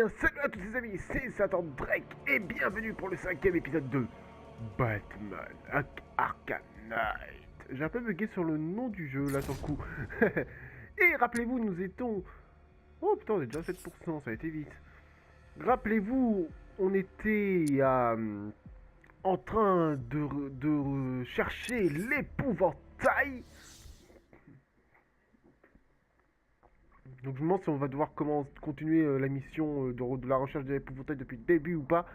bien, salut à tous les amis, c'est Satan Drake et bienvenue pour le 5ème épisode de Batman Arkham Knight. J'ai un peu bugué sur le nom du jeu là sur le coup. Et rappelez-vous, nous étions... Oh putain, on est déjà à 7%, ça a été vite. Rappelez-vous, on était en train de chercher l'épouvantail. Donc je me demande si on va devoir continuer la mission de la recherche de l'épouvantail depuis le début ou pas.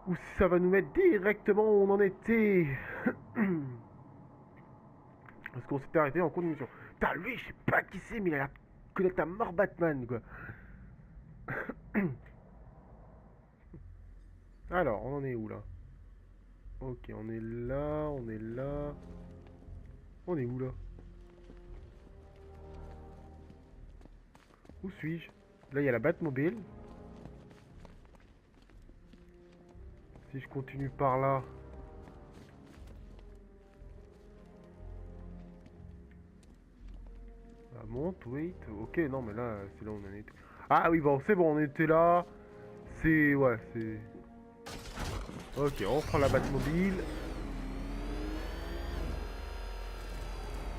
Ou si ça va nous mettre directement où on en était. Parce qu'on s'était arrêté en cours de mission. Putain, lui, je sais pas qui c'est, mais il a l'air de connaître à mort Batman, quoi. Alors, on en est où, là? Ok, on est là, on est là... On est où, là? Où suis-je? Là, il y a la Batmobile. Si je continue par là... Ah, monte, wait. Ok, non, mais là, c'est là où on en était. Ah oui, bon, c'est bon, on était là. C'est... Ouais, c'est... Ok, on prend la Batmobile.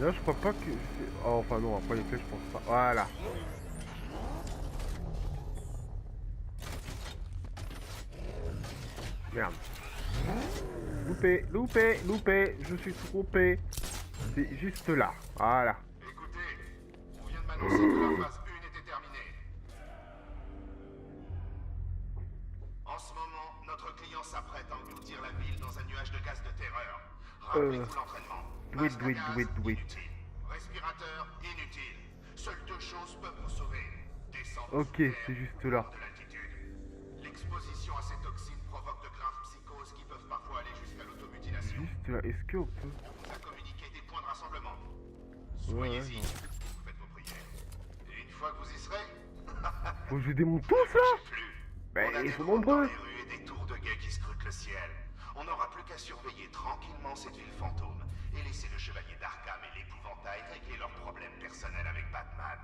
Là, je crois pas que... Oh, enfin non, après les flèches, je pense pas. Voilà. Merde. Loupé, loupé, loupé. Je suis trompé. C'est juste là. Voilà. Écoutez, on vient de m'annoncer que la phase 1 était terminée. En ce moment, notre client s'apprête à engloutir la ville dans un nuage de gaz de terreur. Rappelez-vous l'entraînement. Masque à gaz, inutile. Respirateur, inutile. Seules deux choses peuvent vous sauver. Descendre Ok, sous terre c'est juste là. de l'altitude. L'exposition à ces toxines provoque de graves psychoses qui peuvent parfois aller jusqu'à l'automutilation. Juste là. Est-ce qu'on peut... On vous a communiqué des points de rassemblement. Ouais, Soyez-y. non. Vous faites vos prières. Et une fois que vous y serez, Faut que je démonte tous là. plus. Ben, On a ils des sont drones dans nombreux. les rues et des tours de guet qui scrutent le ciel. On n'aura plus qu'à surveiller tranquillement cette ville fantôme et laisser le chevalier d'Arkham et l'épouvantail régler leurs problèmes personnels avec Batman.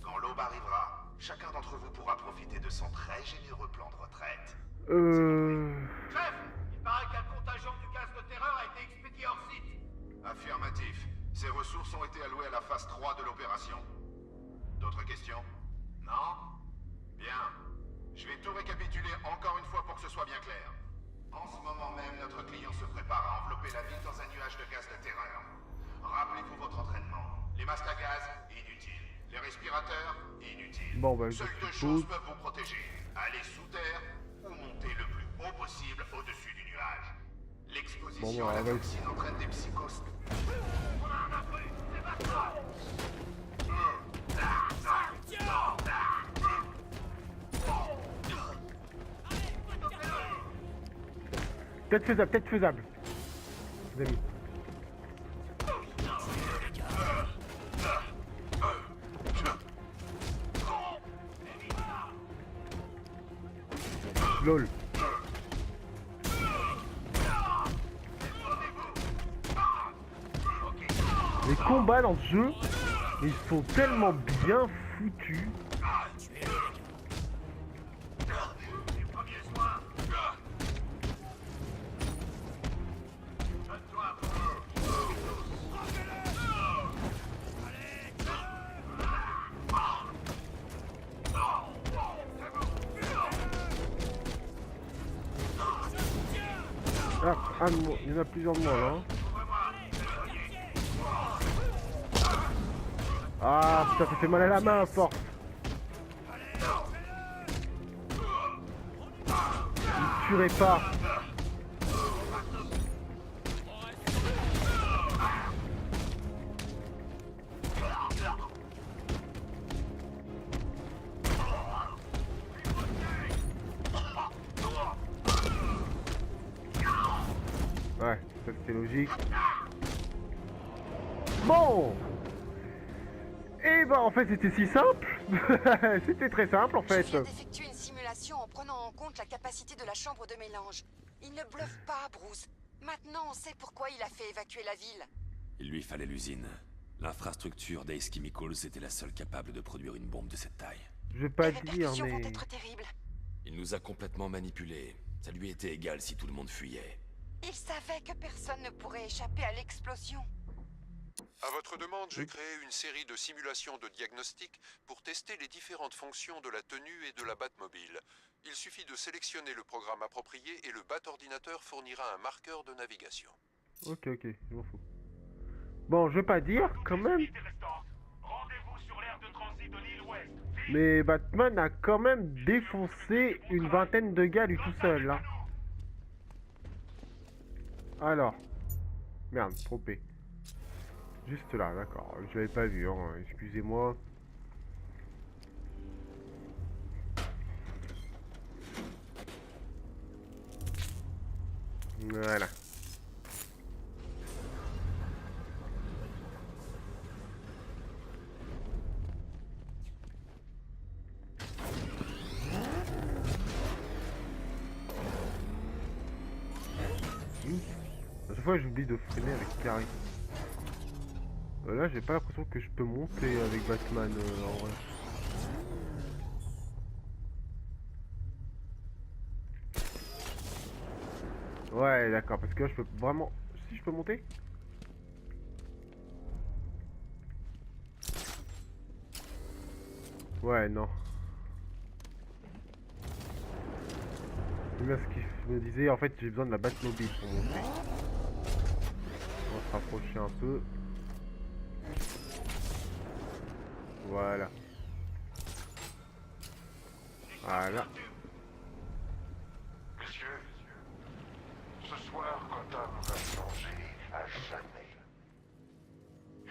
Quand l'aube arrivera, chacun d'entre vous pourra profiter de son très généreux plan de retraite. Chef, il paraît qu'un contingent du gaz de terreur a été expédié hors site. Affirmatif. Ces ressources ont été allouées à la phase 3 de l'opération. D'autres questions? Non? Bien. Je vais tout récapituler encore une fois pour que ce soit bien clair. En ce moment même, notre client se prépare à envelopper la ville dans un nuage de gaz de terreur. Rappelez-vous votre entraînement. Les masques à gaz, inutiles. Les respirateurs, inutiles. Bon, bah, je Seules deux suppose. choses peuvent vous protéger. Aller sous terre ou monter le plus haut possible au-dessus du nuage. L'exposition Bon, à la ouais. toxine entraîne des psychoses. On a un intrus, c'est Batman. Peut-être faisable, peut-être faisable. Les amis. LOL. Les combats dans ce jeu, ils sont tellement bien foutus. Les premiers soins. Donne-toi. Ah, un de moi. Il y en a plusieurs de moi là. Hein. Ah putain, ça fait mal à la main à force. Il tuerait pas. Ouais, ça c'était logique. Bon. Et bah en fait c'était si simple. C'était très simple en Je fait. viens d'effectuer une simulation en prenant en compte la capacité de la chambre de mélange. Il ne bluffe pas, Bruce. Maintenant, on sait pourquoi il a fait évacuer la ville. Il lui fallait l'usine. L'infrastructure d'Ace Chemicals était la seule capable de produire une bombe de cette taille. Je vais pas Les dire, répercussions vont mais... être terribles. Il nous a complètement manipulés. Ça lui était égal si tout le monde fuyait. Il savait que personne ne pourrait échapper à l'explosion. À votre demande, j'ai créé une série de simulations de diagnostic pour tester les différentes fonctions de la tenue et de la Batmobile. Il suffit de sélectionner le programme approprié et le Bat-ordinateur fournira un marqueur de navigation. Ok, je m'en fous. Bon, je vais pas dire, quand même. Rendez-vous sur l'aire de transit de l'île Ouest. Mais Batman a quand même défoncé une vingtaine de gars lui tout seul, là. Alors. Merde, trompé. Juste là, d'accord. Je l'avais pas vu, hein. Excusez-moi. Voilà. À chaque fois j'oublie de freiner avec Carrie. Là j'ai pas l'impression que je peux monter avec Batman en vrai. Ouais d'accord, parce que là je peux vraiment... Si je peux monter? Ouais non. C'est bien ce qu'il me disait, en fait j'ai besoin de la Batmobile pour monter. On va se rapprocher un peu. Voilà. Voilà. Monsieur, ce soir, Gotham va changer à jamais.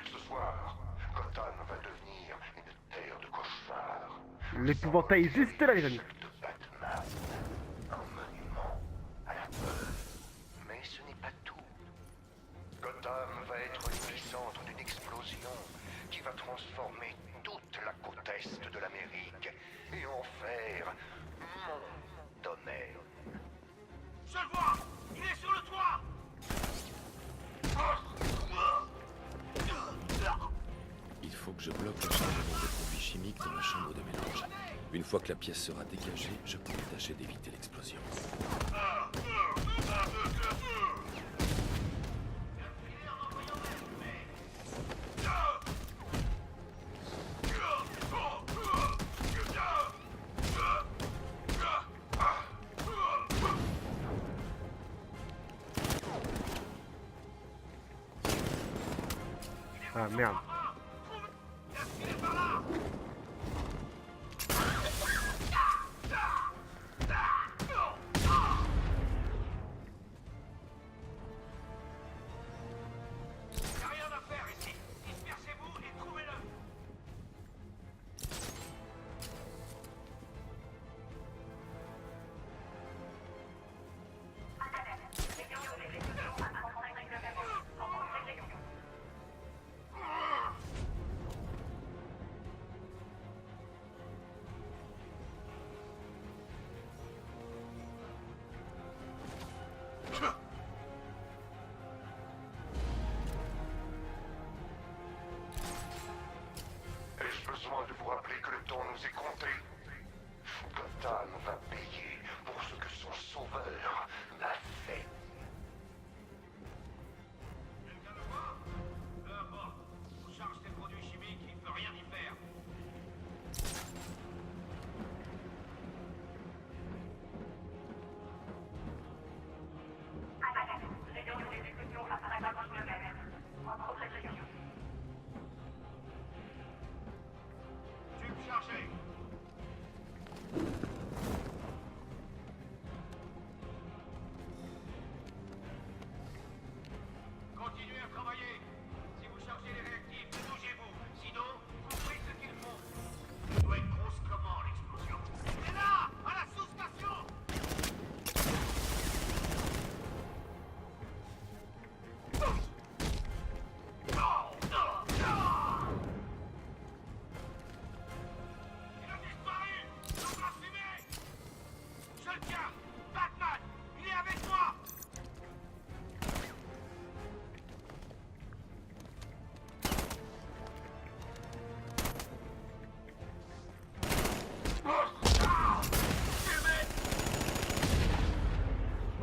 Ce soir, Gotham va devenir une terre de cauchemars. L'épouvantail est juste là les amis. De Batman, un monument à la peur. Mais ce n'est pas tout. Gotham va être l'épicentre d'une explosion qui va transformer toute la côte est de l'Amérique et en faire mon domaine. Je le vois. Il est sur le toit. Il faut que je bloque le chargement des produits chimiques dans la chambre de mélange. Une fois que la pièce sera dégagée, je pourrai tâcher d'éviter l'explosion. Ah merde. Y'a rien à faire ici. Dispersez-vous et trouvez-le.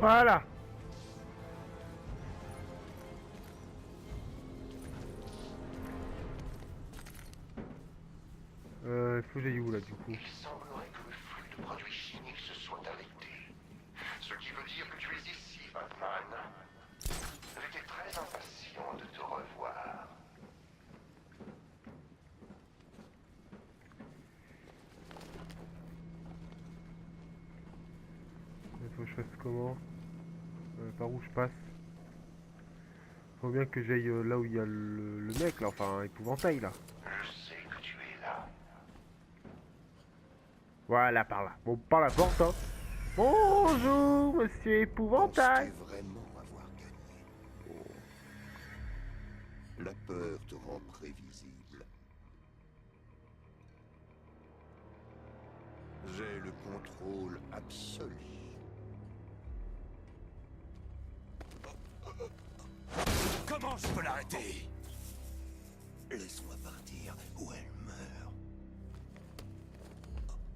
Voilà. Faut que j'aille où là du coup? Il semblerait que le flux de produits chimiques se soit arrêté. Ce qui veut dire que tu es ici, Batman. J'étais très impatient de te revoir. Il faut que je fasse comment? Par où je passe? Faut bien que j'aille là où il y a le mec là, enfin épouvantail là. Je sais que tu es là. Voilà, par là. Bon, par la porte, hein. Bonjour, monsieur épouvantail. Pensais vraiment avoir gagné. Oh. La peur te rend prévisible. J'ai le contrôle absolu. Comment je peux l'arrêter? Laisse-moi partir ou elle meurt.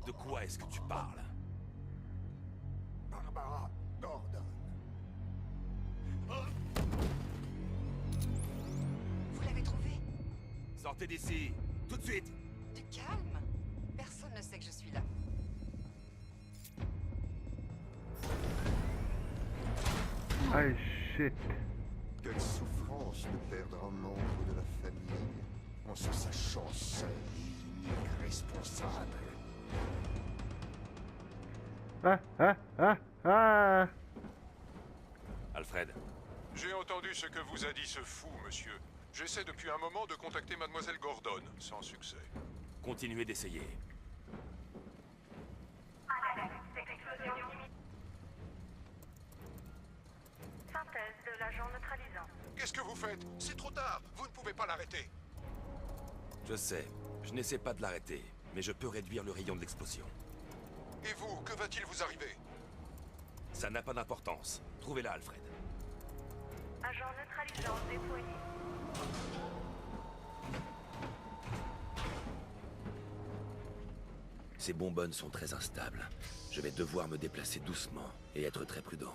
De quoi est-ce que tu parles? Barbara Gordon. Vous l'avez trouvé? Sortez d'ici, tout de suite! Du calme. Personne ne sait que je suis là. Ah, shit. Quelle souffrance de perdre un membre de la famille en se sachant seul et unique responsable. Ah. Alfred, J'ai entendu ce que vous a dit ce fou, monsieur. J'essaie depuis un moment de contacter mademoiselle Gordon, sans succès. continuez d'essayer. Synthèse de l'agent neutralisant. Qu'est-ce que vous faites? C'est trop tard. Vous ne pouvez pas l'arrêter. Je sais, je n'essaie pas de l'arrêter, mais je peux réduire le rayon de l'explosion. Et vous, que va-t-il vous arriver? Ça n'a pas d'importance. Trouvez-la, Alfred. Agent neutralisant déployé. Ces bonbonnes sont très instables. Je vais devoir me déplacer doucement et être très prudent.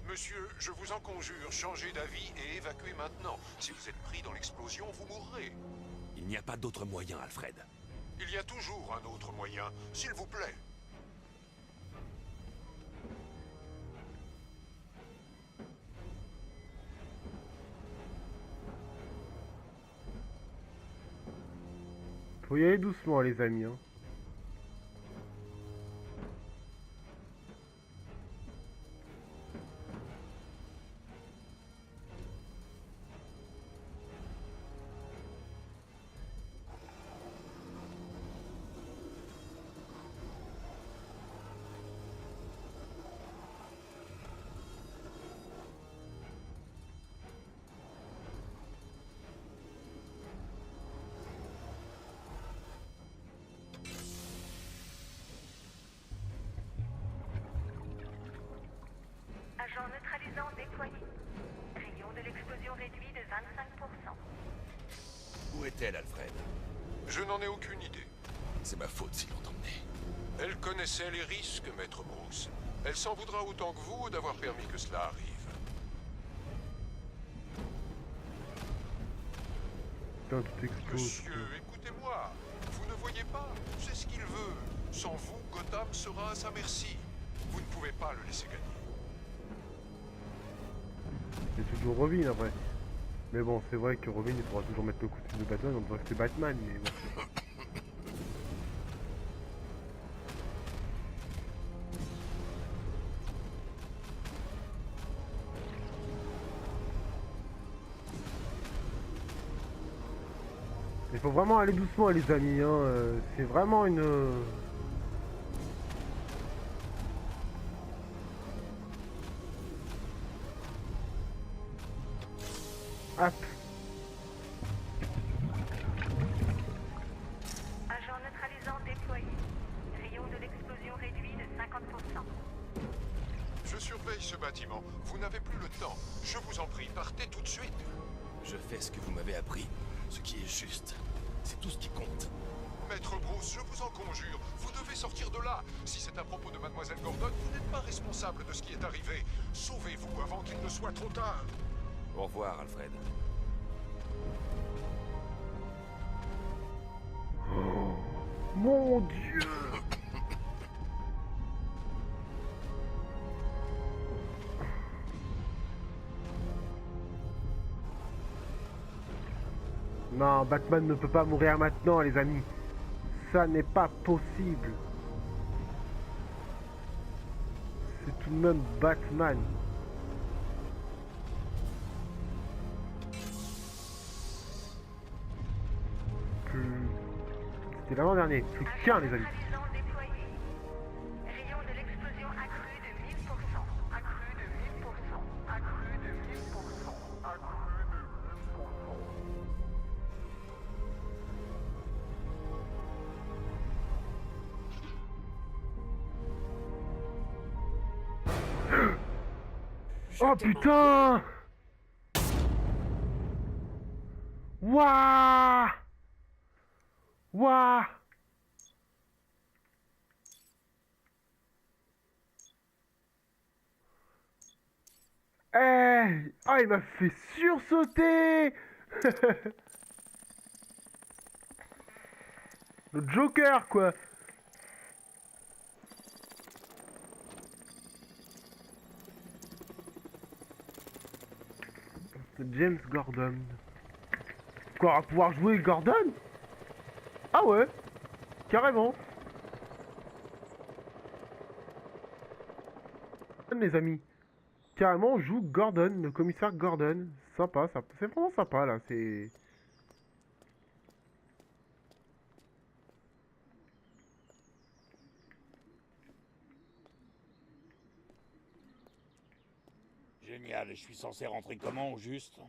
Monsieur, je vous en conjure, changez d'avis et évacuez maintenant. Si vous êtes pris dans l'explosion, vous mourrez. Il n'y a pas d'autre moyen, Alfred. Il y a toujours un autre moyen, s'il vous plaît. Faut y aller doucement, les amis, hein. Agent neutralisant déployé. Rayon de l'explosion réduit de 25%. Où est-elle, Alfred? Je n'en ai aucune idée. C'est ma faute s'ils l'ont emmenée. Elle connaissait les risques, maître Bruce. Elle s'en voudra autant que vous d'avoir permis que cela arrive. Putain, tout explose. Monsieur, écoutez-moi. Vous ne voyez pas, c'est ce qu'il veut. Sans vous, Gotham sera à sa merci. Vous ne pouvez pas le laisser gagner. C'est toujours Robin après. Mais bon, c'est vrai que Robin, il faudra toujours mettre le costume de Batman en disant que c'est Batman, mais bon. Il faut vraiment aller doucement, les amis, hein. C'est vraiment une... Hop. Agent neutralisant déployé. Rayon de l'explosion réduit de 50%. Je surveille ce bâtiment. Vous n'avez plus le temps. Je vous en prie, partez tout de suite. Je fais ce que vous m'avez appris, ce qui est juste. C'est tout ce qui compte. Maître Bruce, je vous en conjure, vous devez sortir de là. Si c'est à propos de Mademoiselle Gordon, vous n'êtes pas responsable de ce qui est arrivé. Sauvez-vous avant qu'il ne soit trop tard. Au revoir, Alfred. Mon Dieu! Non, Batman ne peut pas mourir maintenant, les amis. Ça n'est pas possible. C'est tout de même Batman. C'était l'avant-dernier. Plus qu'un, les amis. Neutralisant déployé. Rayon de l'explosion accru de 1000%. Accru de 1000%. Accru de 1000%. Accru de 1000%. Oh putain! Waouh! Waouh! Eh! Ah, il m'a fait sursauter! Le Joker, quoi! C'est James Gordon. Quoi, on va pouvoir jouer Gordon? Ah ouais, carrément. Les amis, carrément on joue Gordon, le commissaire Gordon. Sympa, ça, c'est vraiment sympa là, c'est... Génial, et je suis censé rentrer comment au juste?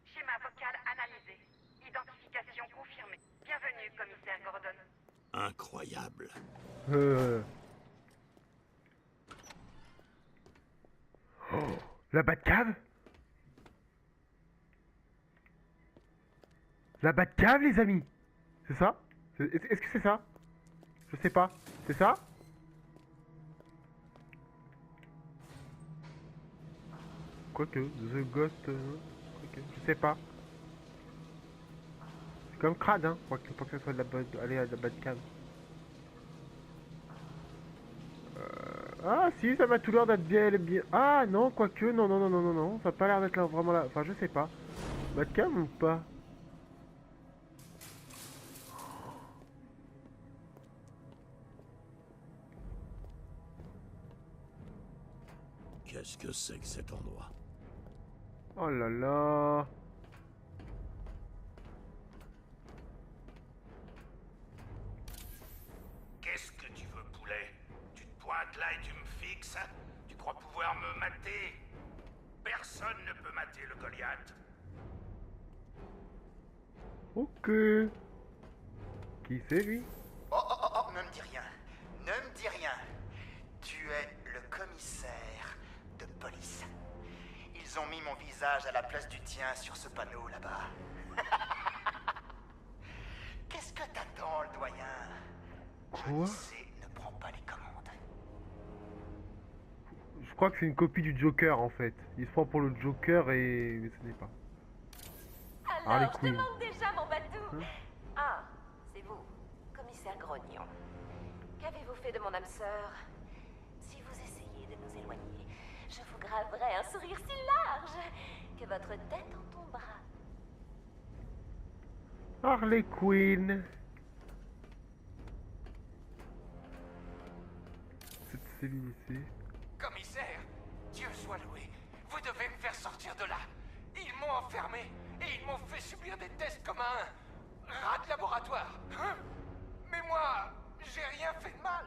Schéma vocal analysé. Identification confirmée. Bienvenue, commissaire Gordon. Incroyable. Oh, la Batcave? La Batcave, les amis? C'est ça? Est-ce que c'est ça? Je sais pas. C'est ça? Quoique, The Ghost... quoique, je sais pas. C'est comme crade, hein. Faut que ça soit de la bonne... Allez, à la Batcave. Ah si, ça m'a tout l'air d'être bien... Ah non, quoique, non, non, non, non, non, non. Ça a pas l'air d'être là, vraiment là... Enfin, je sais pas. Batcave ou pas? Qu'est-ce que c'est que cet endroit? Oh là là. Qu'est-ce que tu veux, poulet? Tu te pointes là et tu me fixes? Tu crois pouvoir me mater? Personne ne peut mater le Goliath. Ok. Qui c'est lui? Oh, oh, oh, oh, ne me dis rien. Ne me dis rien. Tu es le commissaire de police. Ils ont mis mon visage à la place du tien sur ce panneau là-bas. Qu'est-ce que t'attends, le doyen? Quoi? Ne prends pas les commandes. Je crois que c'est une copie du Joker en fait. Il se prend pour le Joker et... Mais ce n'est pas. Alors, je te manque déjà, mon bateau. Ah, c'est vous, commissaire Grognon. Qu'avez-vous fait de mon âme sœur? Si vous essayez de nous éloigner, je vous graverai un sourire si large que votre tête en tombera. Harley Quinn. Cette cellule ici. Commissaire, Dieu soit loué. Vous devez me faire sortir de là. Ils m'ont enfermé et ils m'ont fait subir des tests comme un rat de laboratoire. Hein? Mais moi, j'ai rien fait de mal.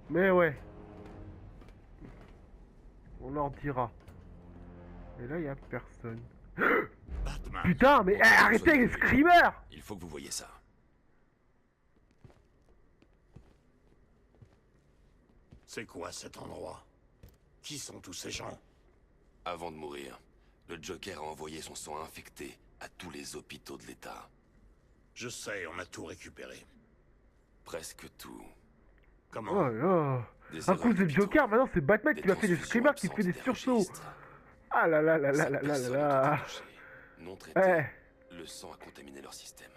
Mais ouais. On leur dira. Et là, il y a personne. Batman. Putain, mais arrêtez les screamers! Il faut que vous voyez ça. C'est quoi cet endroit? Qui sont tous ces gens? Avant de mourir, le Joker a envoyé son sang infecté à tous les hôpitaux de l'État. Je sais, on a tout récupéré. Presque tout. Comment? Oh là. Des À cause erreurs du d'hôpitaux, Joker, maintenant c'est Batman des qui va faire des transfusions screamers, qui fait absentes des des sursauts. registres. Ah là là là là Cette là là personne là. était touchée, non traitée. Eh. Le sang a contaminé leur système.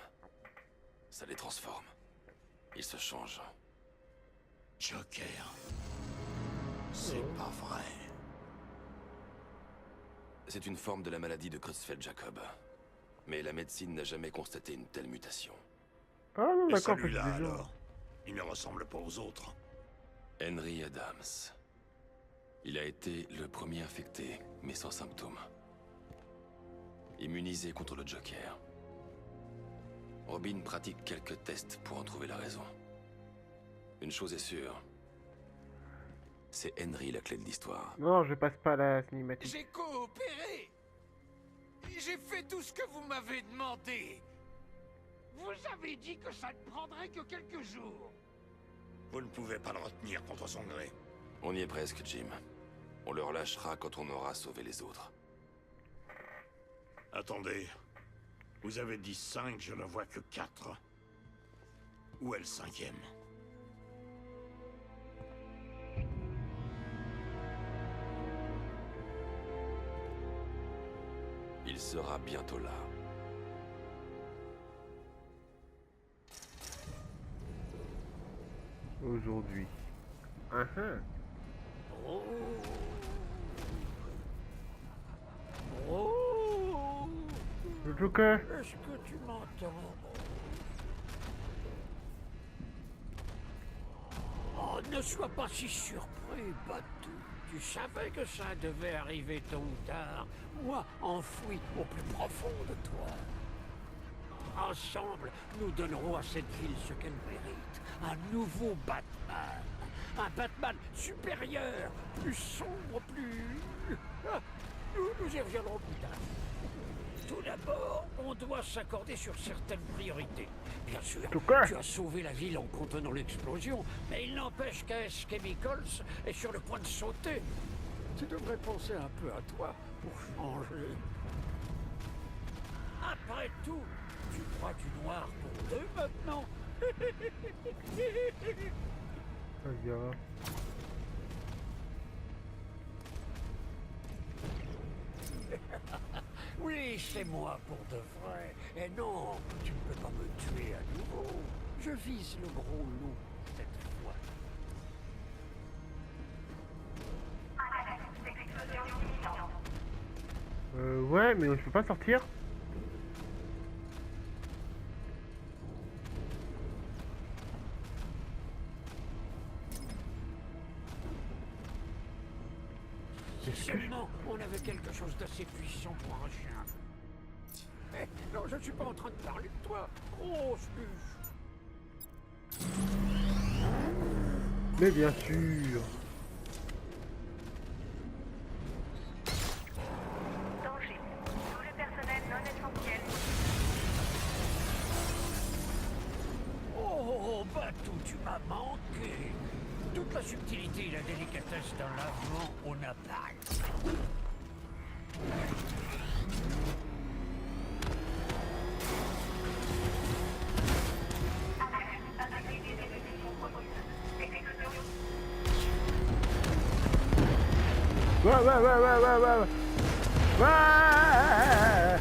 Ça les transforme. Ils se changent. Joker. C'est pas vrai. C'est une forme de la maladie de Creutzfeldt-Jakob. Mais la médecine n'a jamais constaté une telle mutation. Ah non, Et d'accord, celui-là, déjà. alors? Il ne ressemble pas aux autres. Henry Adams. Il a été le premier infecté, mais sans symptômes. Immunisé contre le Joker. Robin pratique quelques tests pour en trouver la raison. Une chose est sûre. C'est Henry la clé de l'histoire. Non, je passe pas la cinématique. J'ai coopéré. J'ai fait tout ce que vous m'avez demandé. Vous avez dit que ça ne prendrait que quelques jours. Vous ne pouvez pas le retenir contre son gré. On y est presque, Jim. On le relâchera quand on aura sauvé les autres. Attendez. Vous avez dit 5, je ne vois que 4. Où est le 5e? Il sera bientôt là. Aujourd'hui. Le Joker. Est-ce que tu m'entends? Oh, ne sois pas si surpris, Batou. Tu savais que ça devait arriver tôt ou tard. Moi, enfoui au plus profond de toi. Ensemble, nous donnerons à cette ville ce qu'elle mérite. Un nouveau Batman. Un Batman supérieur, plus sombre, plus... Nous y reviendrons plus tard. Tout d'abord, on doit s'accorder sur certaines priorités. Bien sûr, tu as sauvé la ville en contenant l'explosion, mais il n'empêche qu'AS Chemicals est sur le point de sauter. Tu devrais penser un peu à toi pour changer. Après tout, tu crois du noir pour deux maintenant? Oui, c'est moi pour de vrai. Et non, tu ne peux pas me tuer à nouveau. Je vise le gros loup cette fois. Ouais, mais je peux pas sortir. Si seulement on avait quelque chose d'assez puissant pour un chien. Eh, non, je ne suis pas en train de parler de toi, grosse bûche. Mais bien sûr. Danger. Tout le personnel non essentiel. Oh, Batou, tu m'as manqué. Toute la subtilité et la délicatesse d'un lavement au napalm. Ouais.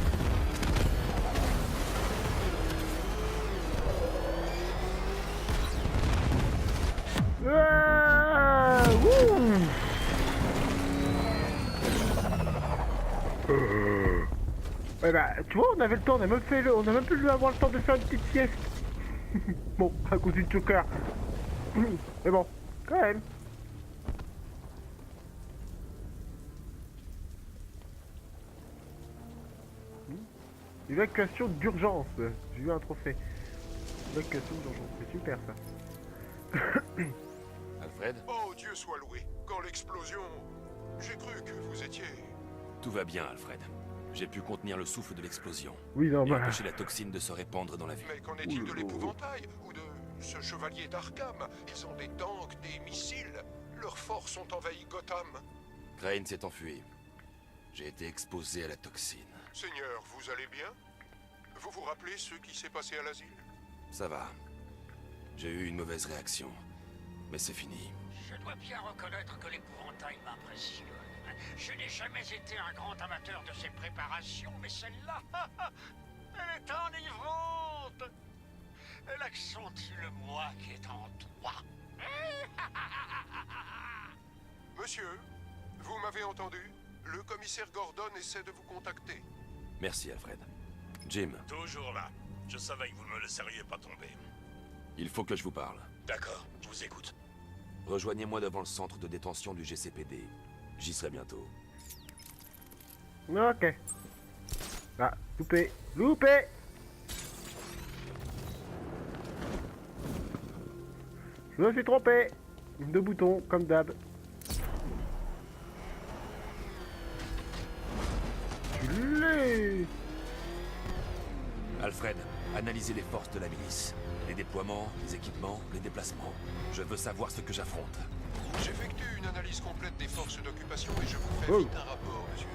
Ouais bah, tu vois, on avait le temps, on a même pu avoir le temps de faire une petite sieste. Bon, à cause du Joker. Mais bon, quand même. Évacuation d'urgence. J'ai eu un trophée. Évacuation d'urgence, c'est super ça. Alfred? Oh, Dieu soit loué. Quand l'explosion... J'ai cru que vous étiez... Tout va bien, Alfred. J'ai pu contenir le souffle de l'explosion. Oui, non, et bah... empêcher la toxine de se répandre dans la ville. Mais qu'en est-il de l'épouvantail? Ou de ce chevalier d'Arkham? Ils ont des tanks, des missiles. Leurs forces ont envahi Gotham. Crane s'est enfui. J'ai été exposé à la toxine. Seigneur, vous allez bien? Vous vous rappelez ce qui s'est passé à l'asile? Ça va. J'ai eu une mauvaise réaction. Mais c'est fini. Je dois bien reconnaître que l'épouvantail m'impressionne. Je n'ai jamais été un grand amateur de ces préparations, mais celle-là, elle est enivrante. Elle accentue le moi qui est en toi. Monsieur, vous m'avez entendu? Le commissaire Gordon essaie de vous contacter. Merci, Alfred. Jim. Toujours là. Je savais que vous ne me laisseriez pas tomber. Il faut que je vous parle. D'accord, je vous écoute. Rejoignez-moi devant le centre de détention du GCPD. J'y serai bientôt. Ok. Ah, loupé. Loupé. Je me suis trompé. Deux boutons, comme d'hab. Je l'ai. Alfred, analysez les forces de la milice. Les déploiements, les équipements, les déplacements. Je veux savoir ce que j'affronte. J'effectue une analyse complète des forces d'occupation et je vous fais vite un rapport, monsieur.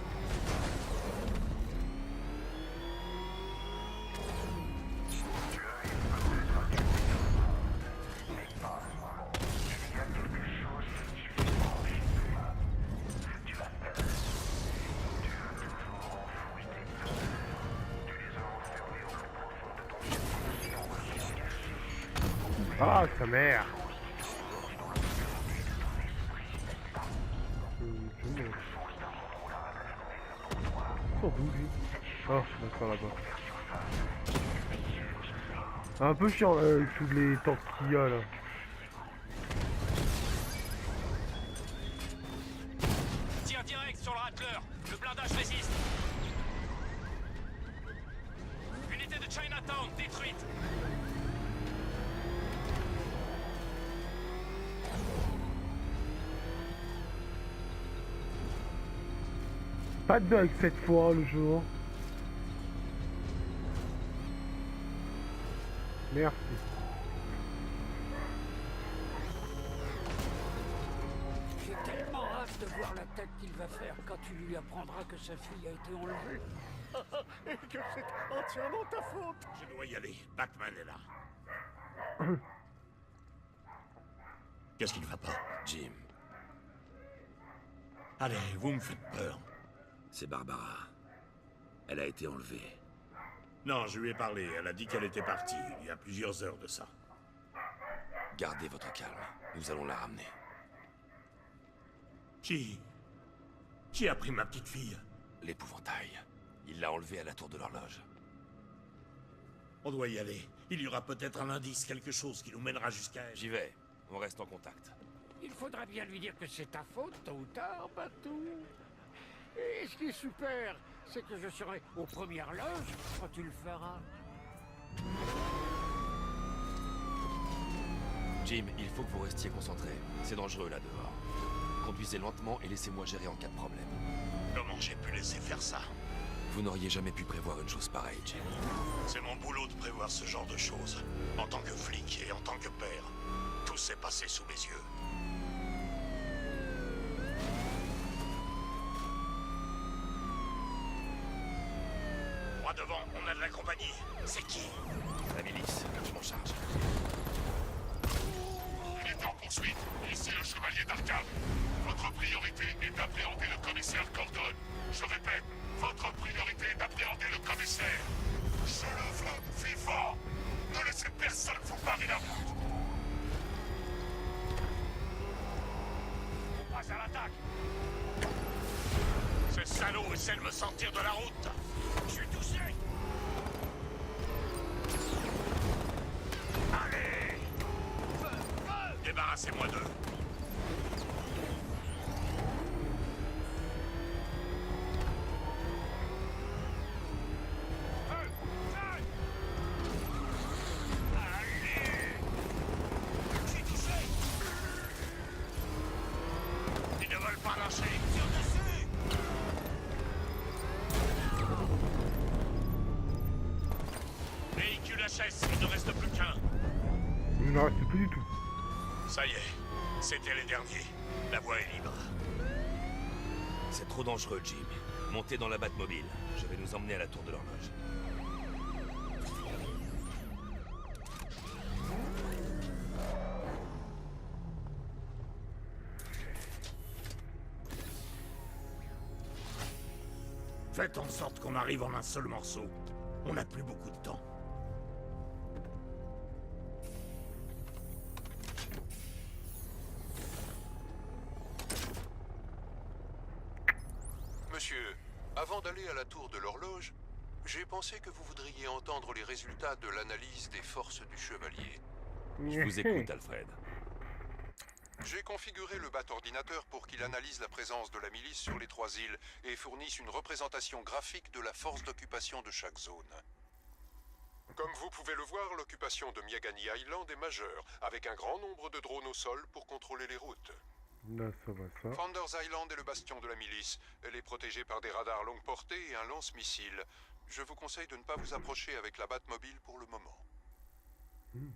Ah, sa mère. Oh, d'accord, là-bas. Un peu chiant, avec tous les tanks qu'il y a, là. Tire direct sur le Rattler. Le blindage résiste. Unité de Chinatown détruite. Pas de bug cette fois, le jour. Merci. J'ai tellement hâte de voir la tête qu'il va faire quand tu lui apprendras que sa fille a été enlevée. Et que c'est entièrement ta faute. Je dois y aller. Batman est là. Qu'est-ce qui ne va pas? Jim. Allez, vous me faites peur. C'est Barbara. Elle a été enlevée. Non, je lui ai parlé. Elle a dit qu'elle était partie, il y a plusieurs heures de ça. Gardez votre calme. Nous allons la ramener. Qui a pris ma petite fille? L'épouvantail. Il l'a enlevée à la tour de l'horloge. On doit y aller. Il y aura peut-être un indice, quelque chose qui nous mènera jusqu'à elle. J'y vais. On reste en contact. Il faudra bien lui dire que c'est ta faute, tôt ou tard, Batou. Et ce qui est super, c'est que je serai aux premières loges quand tu le feras. Jim, il faut que vous restiez concentré. C'est dangereux là dehors. Conduisez lentement et laissez-moi gérer en cas de problème. Comment j'ai pu laisser faire ça? Vous n'auriez jamais pu prévoir une chose pareille, Jim. C'est mon boulot de prévoir ce genre de choses. En tant que flic et en tant que père. Tout s'est passé sous mes yeux. Moi devant, on a de la compagnie. C'est qui? La milice, je m'en charge. Il est en poursuite. Ici le chevalier d'Arkham. Votre priorité est d'appréhender le commissaire Gordon. Je répète, votre priorité est d'appréhender le commissaire. Je le veux vivant. Ne laissez personne vous barrer la route. On passe à l'attaque. Ce salaud essaie de me sortir de la route. Je suis touché. Allez! Débarrassez-moi d'eux. Il ne reste plus qu'un. Il ne reste plus du tout. Ça y est, c'était les derniers. La voie est libre. C'est trop dangereux, Jim. Montez dans la Batmobile. Je vais nous emmener à la tour de l'horloge. Faites en sorte qu'on arrive en un seul morceau. On n'a plus beaucoup de temps. Monsieur, avant d'aller à la tour de l'horloge, j'ai pensé que vous voudriez entendre les résultats de l'analyse des forces du chevalier. Je vous écoute, Alfred. J'ai configuré le bat-ordinateur pour qu'il analyse la présence de la milice sur les 3 îles et fournisse une représentation graphique de la force d'occupation de chaque zone. Comme vous pouvez le voir, l'occupation de Miagani Island est majeure, avec un grand nombre de drones au sol pour contrôler les routes. Là, ça va ça. Founders Island est le bastion de la milice. Elle est protégée par des radars longue portée et un lance-missile. Je vous conseille de ne pas vous approcher avec la Batmobile pour le moment.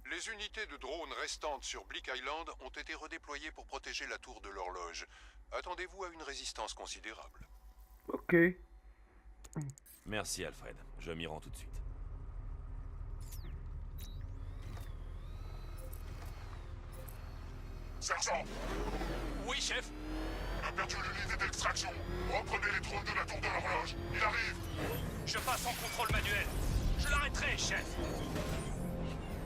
Les unités de drones restantes sur Bleak Island ont été redéployées pour protéger la tour de l'horloge. Attendez-vous à une résistance considérable. Ok. Merci, Alfred. Je m'y rends tout de suite. Sergent! Oui, chef. On a perdu l'unité d'extraction. Reprenez les drones de la tour de l'horloge. Il arrive! Je passe en contrôle manuel. Je l'arrêterai, chef.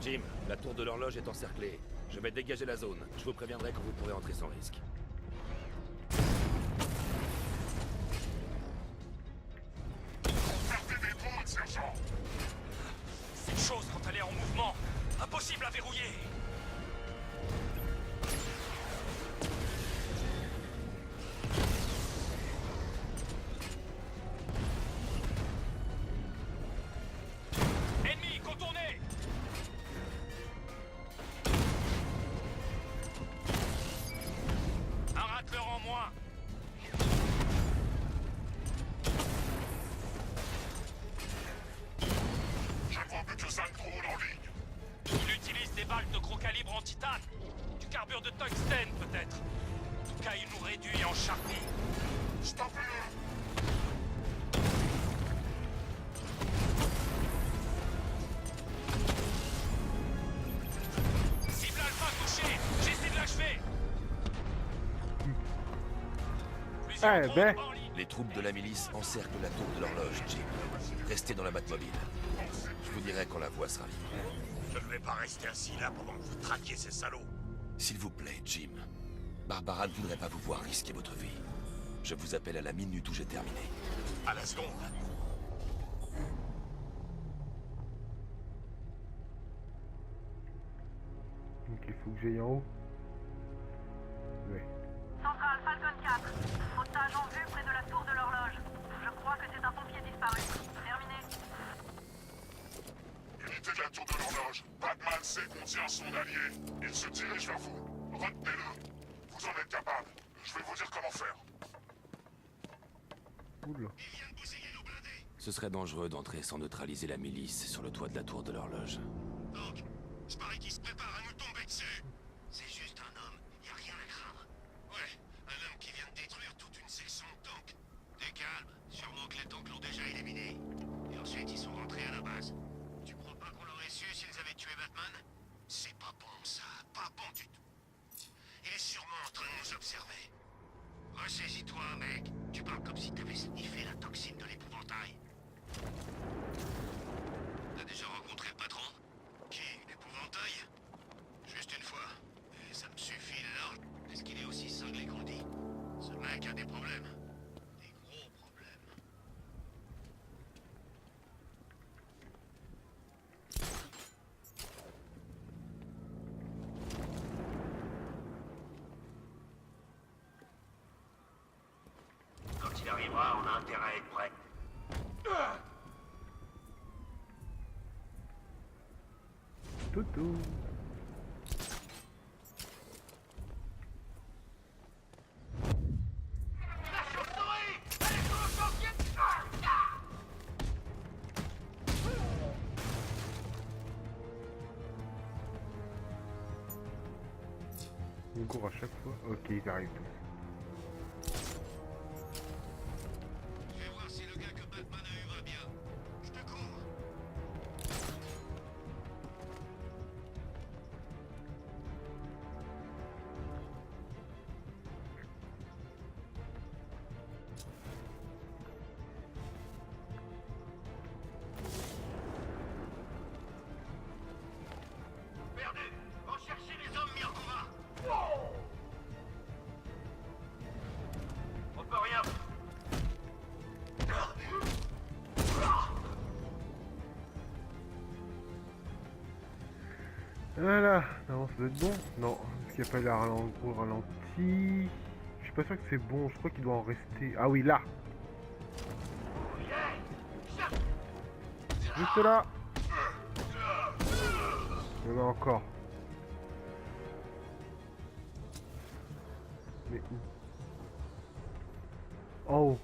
Jim, la tour de l'horloge est encerclée. Je vais dégager la zone. Je vous préviendrai quand vous pourrez entrer sans risque. Partez des drones, sergent! Cette chose, quand elle est en mouvement, impossible à verrouiller. Ennemi, contourné! Un racleur en moins. Je vois plus que 5 drones en ligne. Il utilise des balles de gros calibre en titane. Du carbure de tungstène, peut-être. En tout cas, il nous réduit en charpie. Stoppez-le! Cible alpha touché. J'essaie de l'achever. Eh ben. Les troupes de la milice encerclent la tour de l'horloge, Jim. Restez dans la Batmobile. Je vous dirai quand la voie sera libre. Je ne vais pas rester assis là pendant que vous traquiez ces salauds. S'il vous plaît, Jim. Barbara ne voudrait pas vous voir risquer votre vie. Je vous appelle à la minute où j'ai terminé. À la seconde. Donc il faut que j'aille en haut. Ouais. Centrale Falcon 4. Otage en vue près de la tour de l'horloge. Je crois que c'est un pompier disparu. Terminé. Unité de la tour de l'horloge. Batman sait qu'on tient son allié. Il se dirige vers vous. Retenez-le. Vous en êtes capable. Je vais vous dire comment faire. Oula. Ce serait dangereux d'entrer sans neutraliser la milice sur le toit de la tour de l'horloge. Donc, je parie qu'il se prépare à nous tomber dessus. C'est juste un homme, y a rien à craindre. Ouais, un homme qui vient de détruire toute une section de tanks. Des calmes, sûrement que les tanks l'ont déjà éliminé. Et ensuite ils sont rentrés à la base. Tu crois pas qu'on l'aurait su s'ils avaient tué Batman? C'est pas bon ça, pas bon du tout. Il est sûrement en train de nous observer. Ressaisis-toi, mec. Tu parles comme si t'avais sniffé la toxine de l'épouvantail. T'as déjà rencontré le patron? Qui? L'épouvantail? Juste une fois. Et ça me suffit là. Est-ce qu'il est aussi cinglé qu'on le dit? Ce mec a des problèmes. Des gros problèmes. Quand il arrivera, on a intérêt à être prêt. Toutou. On court à chaque fois. Ok, ils arrivent tous. Je vais voir si le gars que Batman a eu va bien. Je te cours. Voilà, non, ça doit être bon. Non, parce qu'il n'y a pas l'air gros ralenti. Je suis pas sûr que c'est bon, je crois qu'il doit en rester. Ah oui, là. Juste là. Il y en a encore. Mais où? Oh.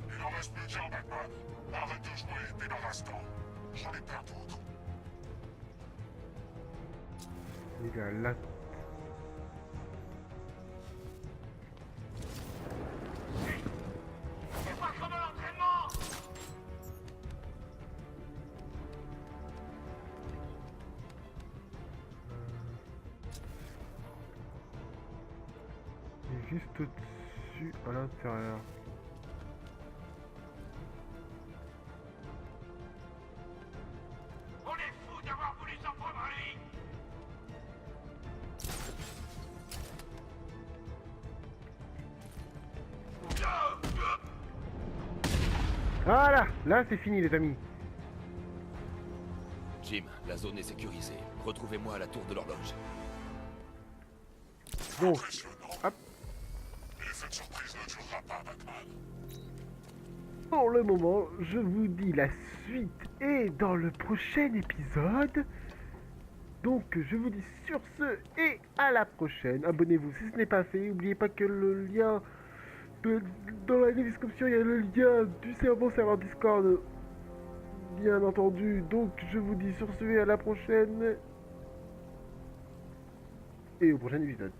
Il en reste plus qu'un, Batman. Arrête de jouer, mais dans l'instant, j'en ai plein d'autres. Il est là. C'est pas comme l'entraînement. Il est juste au-dessus, à l'intérieur. On est fous d'avoir voulu s'en prendre à lui. Voilà, là c'est fini les amis. Jim, la zone est sécurisée. Retrouvez-moi à la tour de l'horloge. Donc, hop. Et cette surprise ne durera pas, Batman. Pour le moment, je vous dis la suite et dans le prochain épisode. Donc je vous dis sur ce et à la prochaine. Abonnez-vous si ce n'est pas fait. N'oubliez pas que le lien dans la description, il y a le lien du serveur Discord. Bien entendu. Donc je vous dis sur ce et à la prochaine. Et au prochain épisode.